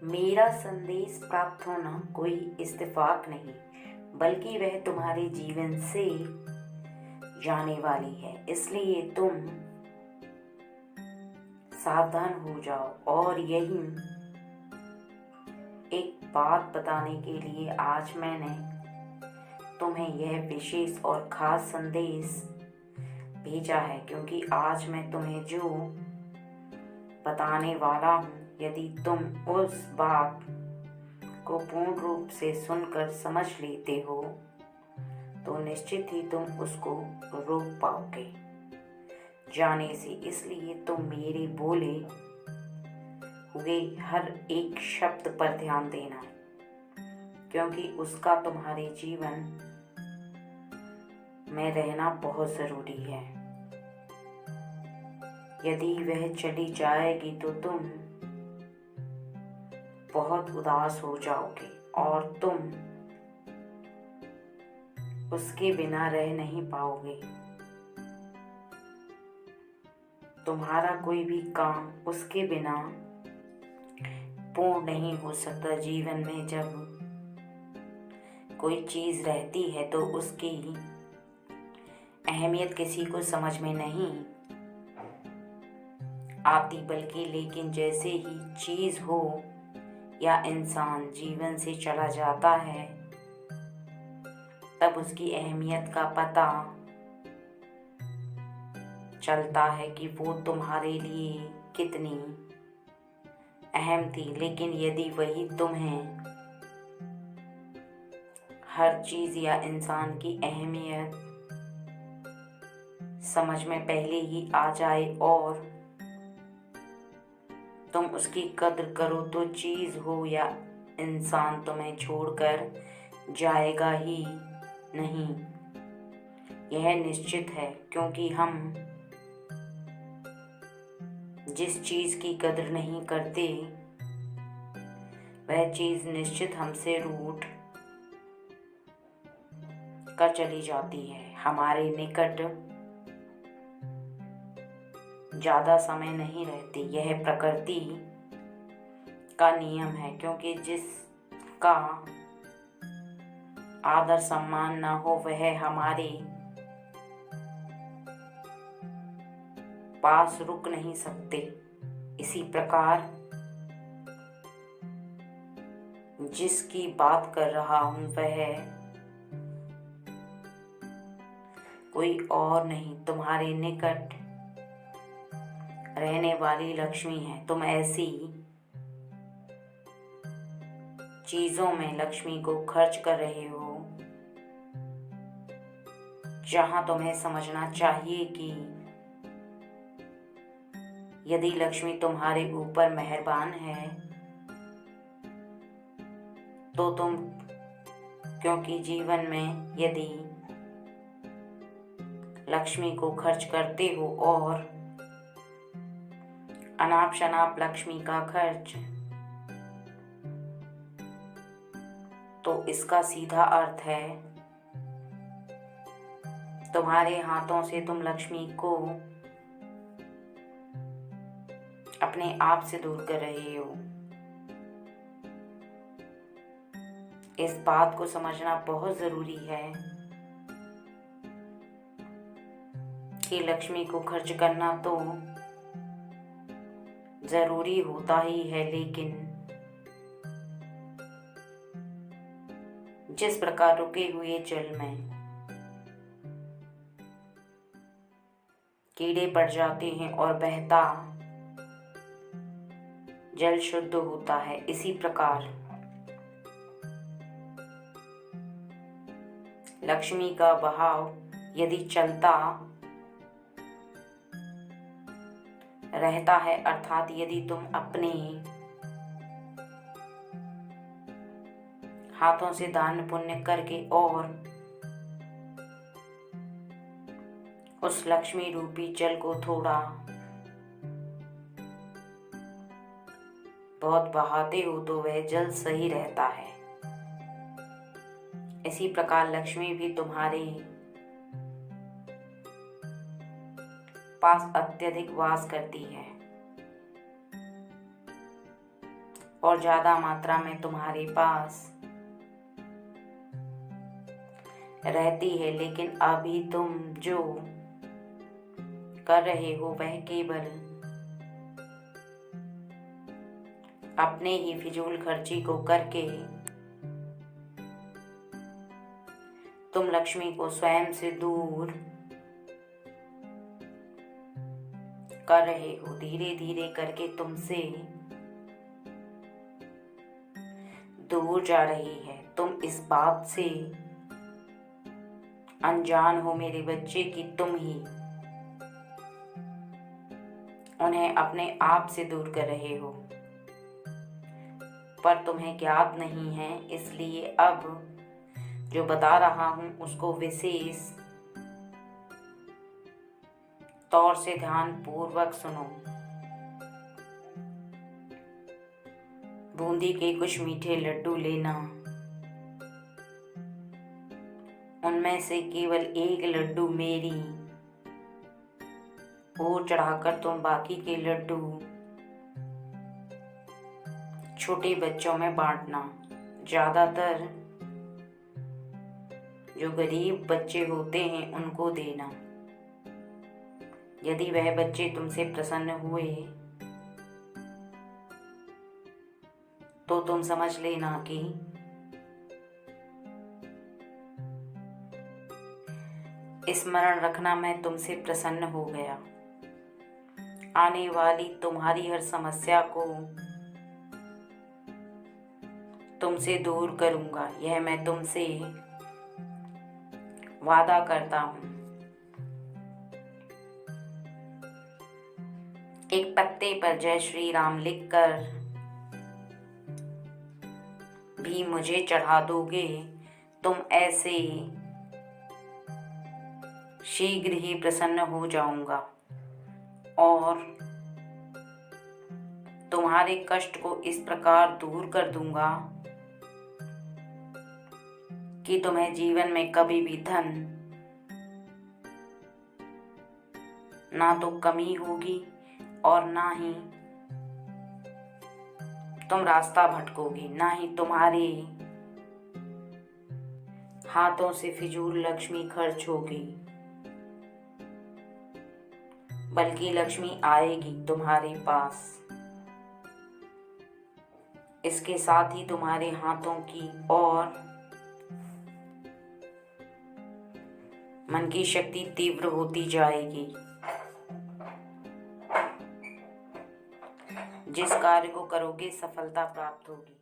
मेरा संदेश प्राप्त होना कोई इत्तेफाक नहीं, बल्कि वह तुम्हारे जीवन से जाने वाली है। इसलिए तुम सावधान हो जाओ। और यही एक बात बताने के लिए आज मैंने तुम्हें यह विशेष और खास संदेश भेजा है, क्योंकि आज मैं तुम्हें जो बताने वाला हूँ, यदि तुम उस बात को पूर्ण रूप से सुनकर समझ लेते हो तो निश्चित ही तुम उसको रोक पाओगे जाने से। इसलिए तुम मेरे बोले हुए हर एक शब्द पर ध्यान देना, क्योंकि उसका तुम्हारे जीवन में रहना बहुत ज़रूरी है। यदि वह चली जाएगी तो तुम बहुत उदास हो जाओगे और तुम उसके बिना रह नहीं पाओगे। तुम्हारा कोई भी काम उसके बिना पूर्ण नहीं हो सकता। जीवन में जब कोई चीज़ रहती है तो उसकी अहमियत किसी को समझ में नहीं आती, बल्कि लेकिन जैसे ही चीज़ हो या इंसान जीवन से चला जाता है तब उसकी अहमियत का पता चलता है कि वो तुम्हारे लिए कितनी अहम थी। लेकिन यदि वही तुम्हें हर चीज़ या इंसान की अहमियत समझ में पहले ही आ जाए और तुम उसकी कद्र करो तो चीज़ हो या इंसान तुम्हें छोड़कर जाएगा ही नहीं, यह निश्चित है। क्योंकि हम जिस चीज़ की कद्र नहीं करते वह चीज़ निश्चित हमसे रूठ कर चली जाती है। हमारे निकट ज़्यादा समय नहीं रहती, यह प्रकृति का नियम है। क्योंकि जिसका आदर सम्मान न हो वह हमारे पास रुक नहीं सकते। इसी प्रकार जिसकी बात कर रहा हूँ वह कोई और नहीं, तुम्हारे निकट रहने वाली लक्ष्मी है। तुम ऐसी चीजों में लक्ष्मी को खर्च कर रहे हो जहां तुम्हें समझना चाहिए कि यदि लक्ष्मी तुम्हारे ऊपर मेहरबान है तो तुम, क्योंकि जीवन में यदि लक्ष्मी को खर्च करते हो और अनाप शनाप लक्ष्मी का खर्च, तो इसका सीधा अर्थ है तुम्हारे हाथों से तुम लक्ष्मी को अपने आप से दूर कर रहे हो। इस बात को समझना बहुत ज़रूरी है कि लक्ष्मी को खर्च करना तो ज़रूरी होता ही है, लेकिन जिस प्रकार रुके हुए जल में कीड़े पड़ जाते हैं और बहता जल शुद्ध होता है, इसी प्रकार लक्ष्मी का बहाव यदि चलता रहता है, अर्थात यदि तुम अपने हाथों से दान पुण्य करके और उस लक्ष्मी रूपी जल को थोड़ा बहुत बहाते हो तो वह जल सही रहता है। इसी प्रकार लक्ष्मी भी तुम्हारे पास अत्यधिक वास करती है और ज़्यादा मात्रा में तुम्हारे पास रहती है, लेकिन अभी तुम जो कर रहे हो वह केवल अपने ही फिजूल खर्ची को करके तुम लक्ष्मी को स्वयं से दूर कर रहे हो। धीरे धीरे करके तुमसे दूर जा रही है। तुम इस बात से अनजान हो मेरे बच्चे कि तुम ही उन्हें अपने आप से दूर कर रहे हो, पर तुम्हें ज्ञात नहीं है। इसलिए अब जो बता रहा हूं उसको विशेष तौर से ध्यान पूर्वक सुनो। बूंदी के कुछ मीठे लड्डू लेना, उनमें से केवल एक लड्डू मेरी ओर चढ़ाकर तुम बाकी के लड्डू छोटे बच्चों में बांटना। ज्यादातर जो गरीब बच्चे होते हैं उनको देना। यदि वह बच्चे तुमसे प्रसन्न हुए तो तुम समझ लेना कि स्मरण रखना मैं तुमसे प्रसन्न हो गया। आने वाली तुम्हारी हर समस्या को तुमसे दूर करूंगा, यह मैं तुमसे वादा करता हूं। एक पत्ते पर जय श्री राम लिखकर भी मुझे चढ़ा दोगे, तुम ऐसे शीघ्र ही प्रसन्न हो जाऊंगा और तुम्हारे कष्ट को इस प्रकार दूर कर दूंगा कि तुम्हें जीवन में कभी भी धन ना तो कमी होगी और ना ही तुम रास्ता भटकोगी, ना ही तुम्हारे हाथों से फिजूल लक्ष्मी खर्च होगी, बल्कि लक्ष्मी आएगी तुम्हारे पास। इसके साथ ही तुम्हारे हाथों की और मन की शक्ति तीव्र होती जाएगी। जिस कार्य को करोगे सफलता प्राप्त होगी।